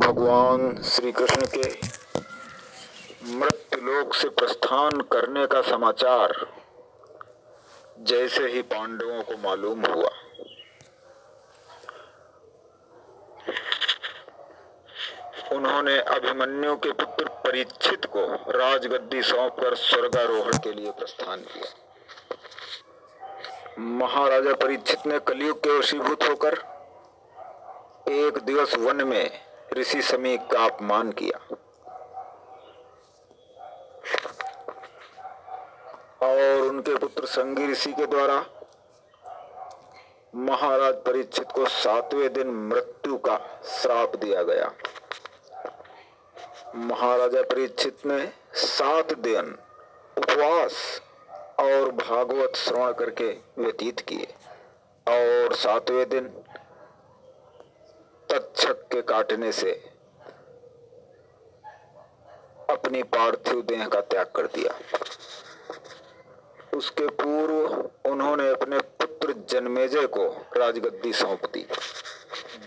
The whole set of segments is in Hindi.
भगवान श्री कृष्ण के मृत्युलोक से प्रस्थान करने का समाचार जैसे ही पांडवों को मालूम हुआ, उन्होंने अभिमन्यु के पुत्र परीक्षित को राजगद्दी सौंपकर स्वर्गारोहण के लिए प्रस्थान किया। महाराजा परीक्षित ने कलयुग के वशीभूत होकर एक दिवस वन में ऋषि समीक का अपमान किया और उनके पुत्र संगी ऋषि के द्वारा महाराज परीक्षित को 7वें दिन मृत्यु का श्राप दिया गया। महाराजा परीक्षित ने 7 दिन उपवास और भागवत श्रवण करके व्यतीत किए और 7वें दिन तक्षक के काटने से अपनी पार्थिव देह का त्याग कर दिया। उसके पूर्व उन्होंने अपने पुत्र जन्मेजय को राजगद्दी सौंप दी।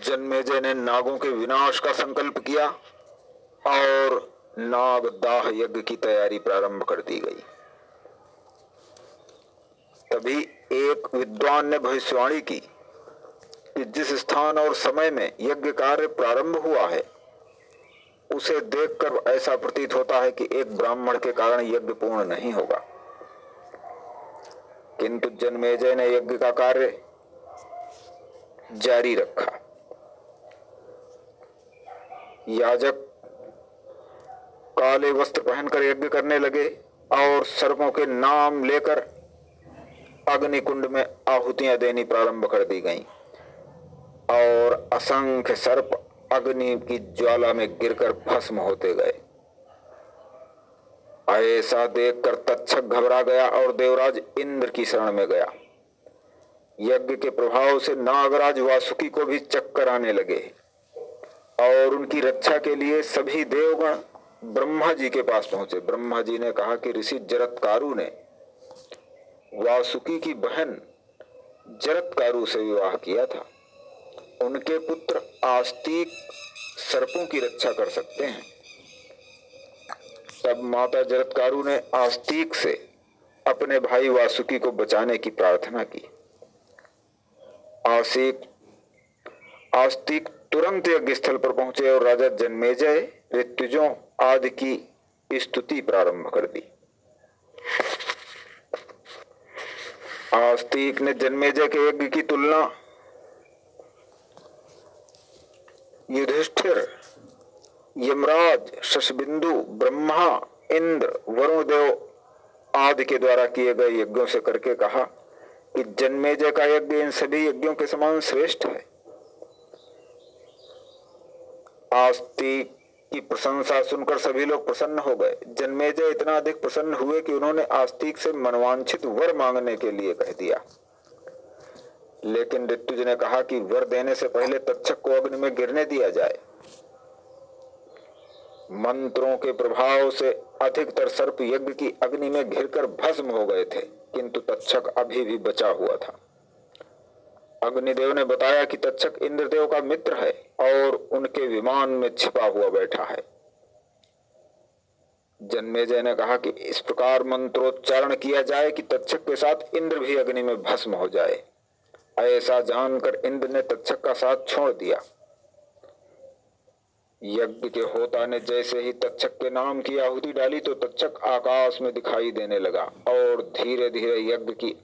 जन्मेजय ने नागों के विनाश का संकल्प किया और नागदाह यज्ञ की तैयारी प्रारंभ कर दी गई। तभी एक विद्वान ने भविष्यवाणी की कि जिस स्थान और समय में यज्ञ कार्य प्रारंभ हुआ है उसे देखकर ऐसा प्रतीत होता है कि एक ब्राह्मण के कारण यज्ञ पूर्ण नहीं होगा। किंतु जन्मेजय ने यज्ञ का कार्य जारी रखा। याजक काले वस्त्र पहनकर यज्ञ करने लगे और सर्पों के नाम लेकर अग्निकुंड में आहुतियां देनी प्रारंभ कर दी गईं और असंख्य सर्प अग्नि की ज्वाला में गिरकर भस्म होते गए। ऐसा देखकर तक्षक घबरा गया और देवराज इंद्र की शरण में गया। यज्ञ के प्रभाव से नागराज वासुकी को भी चक्कर आने लगे और उनकी रक्षा के लिए सभी देवगण ब्रह्मा जी के पास पहुंचे। ब्रह्मा जी ने कहा कि ऋषि जरत्कारु ने वासुकी की बहन जरत्कारु से विवाह किया था। उनके पुत्र आस्तिक सर्पों की रक्षा कर सकते हैं। तब माता जरत्कारु ने आस्तिक से अपने भाई वासुकी को बचाने की प्रार्थना की। आस्तिक तुरंत यज्ञ स्थल पर पहुंचे और राजा जन्मेजय, ऋत्विजों आदि की स्तुति प्रारंभ कर दी। आस्तिक ने जन्मेजय के यज्ञ की तुलना युधिष्ठिर, यमराज, शशबिंदु, ब्रह्मा, इंद्र, वरुण देव आदि के द्वारा किए गए यज्ञों से करके कहा कि जन्मेजय का यज्ञ इन सभी यज्ञों के समान श्रेष्ठ है। आस्तिक की प्रशंसा सुनकर सभी लोग प्रसन्न हो गए। जन्मेजय इतना अधिक प्रसन्न हुए कि उन्होंने आस्तिक से मनवांछित वर मांगने के लिए कह दिया। लेकिन ऋत्विज ने कहा कि वर देने से पहले तक्षक को अग्नि में गिरने दिया जाए। मंत्रों के प्रभाव से अधिकतर सर्प यज्ञ की अग्नि में घिरकर भस्म हो गए थे, किंतु तक्षक अभी भी बचा हुआ था। अग्निदेव ने बताया कि तक्षक इंद्रदेव का मित्र है और उनके विमान में छिपा हुआ बैठा है। जन्मेजय ने कहा कि इस प्रकार मंत्रोच्चारण किया जाए कि तक्षक के साथ इंद्र भी अग्नि में भस्म हो जाए। ऐसा जानकर इंद्र ने तक्षक का साथ छोड़ दिया। यज्ञ के होता ने जैसे ही तक्षक के नाम की आहुति डाली तो तक्षक आकाश में दिखाई देने लगा और धीरे धीरे यज्ञ की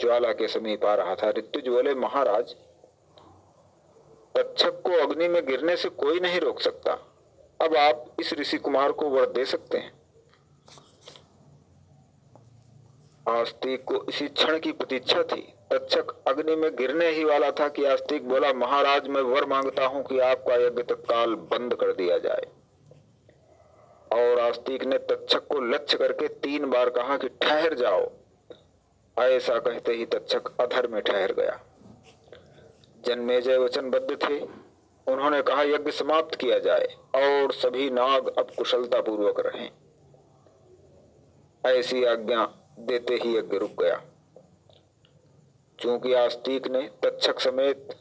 ज्वाला के समीप आ रहा था। ऋत्विज बोले, महाराज, तक्षक को अग्नि में गिरने से कोई नहीं रोक सकता। अब आप इस ऋषि कुमार को वर दे सकते हैं। आस्तिक को इसी क्षण की प्रतीक्षा थी। तक्षक अग्नि में गिरने ही वाला था कि आस्तिक बोला, महाराज, मैं वर मांगता हूं कि आपका यज्ञ तत्काल बंद कर दिया जाए। और आस्तिक ने तक्षक को लक्ष्य करके 3 बार कहा कि ठहर जाओ। ऐसा कहते ही तक्षक अधर में ठहर गया। जन्मेजय वचनबद्ध थे। उन्होंने कहा, यज्ञ समाप्त किया जाए और सभी नाग अब कुशलता पूर्वक रहें। ऐसी आज्ञा देते ही यज्ञ रुक गया। चूंकि आस्तिक ने तक्षक समेत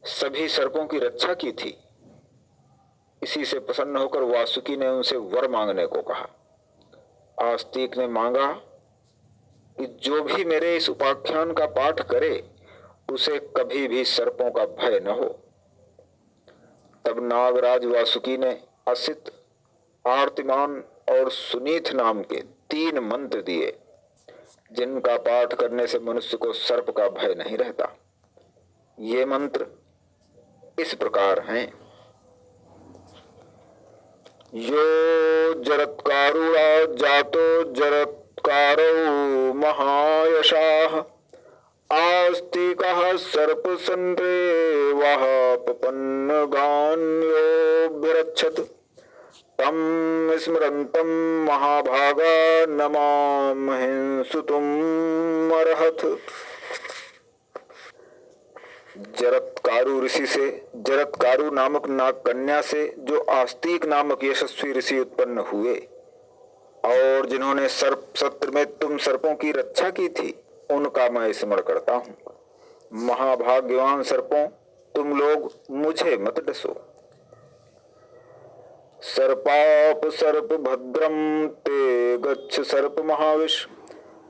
सभी सर्पों की रक्षा की थी, इसी से प्रसन्न होकर वासुकी ने उनसे वर मांगने को कहा। आस्तिक ने मांगा कि जो भी मेरे इस उपाख्यान का पाठ करे उसे कभी भी सर्पों का भय न हो। तब नागराज वासुकी ने असित, आर्तिमान और सुनीथ नाम के 3 मंत्र दिए, जिनका पाठ करने से मनुष्य को सर्प का भय नहीं रहता। ये मंत्र इस प्रकार हैं। यो जरत्कारुणा जातो जरत्कारो महायशाः आस्तिकः सर्पसंरेवः पपन्नगान्योऽभिरक्षत् तं स्मरन्तं महाभागा न मां हिंसुतुम् अर्हत्। जरत्कारु ऋषि से, जरत्कारु नामक नाग कन्या से जो आस्तिक नामक यशस्वी ऋषि उत्पन्न हुए और जिन्होंने सर्प सत्र में तुम सर्पों की रक्षा की थी, उनका मैं स्मरण करता हूँ। महाभाग्यवान सर्पों, तुम लोग मुझे मत डसो। सर्पाप सर्प भद्रम ते गच्छ सर्प महाविष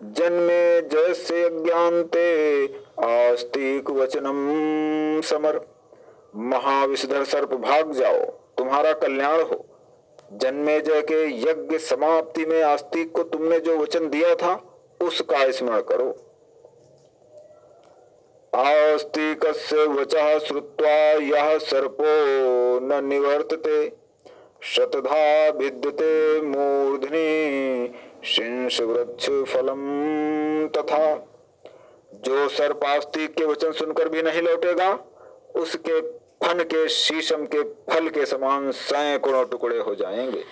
जन्मे जयस्य यज्ञान्ते आस्तिक वचनम समर। महाविषधर सर्प भाग जाओ, तुम्हारा कल्याण हो। जन्मेजय के यज्ञ समाप्ति में आस्तिक को तुमने जो वचन दिया था उसका स्मरण करो। आस्तिकस्य वचः श्रुत्वा यः सर्पो न निवर्तते शतधा भिद्यते मूर्धनि शींश वृक्ष फलम तथा। जो सर्प आस्तिक के वचन सुनकर भी नहीं लौटेगा, उसके फन के शीशम के फल के समान सैकड़ों टुकड़े हो जाएंगे।